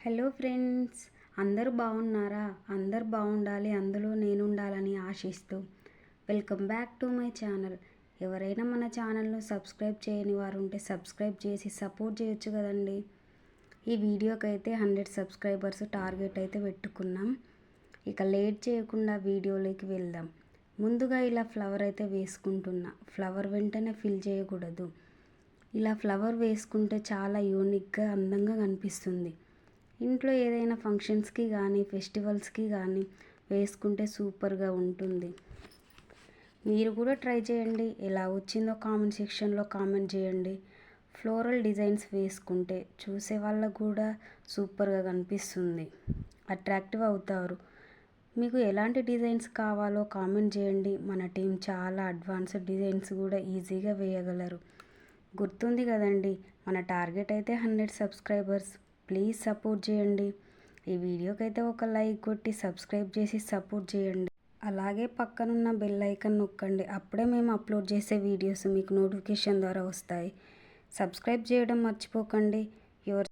Hello friends, అందరూ బాగున్నారా? అందరూ బాగుండాలి, అందులో నేను ఉండాలని ఆశిస్తూ welcome back to my channel. ఎవరైనా మన ఛానల్ను సబ్స్క్రైబ్ చేయని వారు ఉంటే సబ్స్క్రైబ్ చేసి సపోర్ట్ చేయొచ్చు కదండి. ఈ వీడియోకి అయితే 100 సబ్స్క్రైబర్స్ టార్గెట్ అయితే పెట్టుకున్నాం. ఇక లేట్ చేయకుండా వీడియోలోకి వెళ్దాం. ముందుగా ఇలా ఫ్లవర్ అయితే వేసుకుంటున్నా. ఫ్లవర్ వెంటనే ఫిల్ చేయకూడదు. ఇలా ఫ్లవర్ వేసుకుంటే చాలా యూనిక్గా అందంగా కనిపిస్తుంది. ఇంట్లో ఏదైనా ఫంక్షన్స్కి కానీ ఫెస్టివల్స్కి కానీ వేసుకుంటే సూపర్గా ఉంటుంది. మీరు కూడా ట్రై చేయండి. ఎలా వచ్చిందో కామెంట్ సెక్షన్లో కామెంట్ చేయండి. ఫ్లోరల్ డిజైన్స్ వేసుకుంటే చూసే వాళ్ళకు కూడా సూపర్గా కనిపిస్తుంది, అట్రాక్టివ్ అవుతారు. మీకు ఎలాంటి డిజైన్స్ కావాలో కామెంట్ చేయండి. మన టీం చాలా అడ్వాన్స్డ్ డిజైన్స్ కూడా ఈజీగా వేయగలరు. గుర్తుంది కదండి, మన టార్గెట్ అయితే 100 సబ్స్క్రైబర్స్. ప్లీజ్ సపోర్ట్ చేయండి. ఈ వీడియోకి అయితే ఒక లైక్ కొట్టి సబ్స్క్రైబ్ చేసి సపోర్ట్ చేయండి. అలాగే పక్కనున్న బెల్ ఐకాన్ నొక్కండి. అప్పుడే మేము అప్లోడ్ చేసే వీడియోస్ మీకు నోటిఫికేషన్ ద్వారా వస్తాయి. సబ్స్క్రైబ్ చేయడం మర్చిపోకండి. యువర్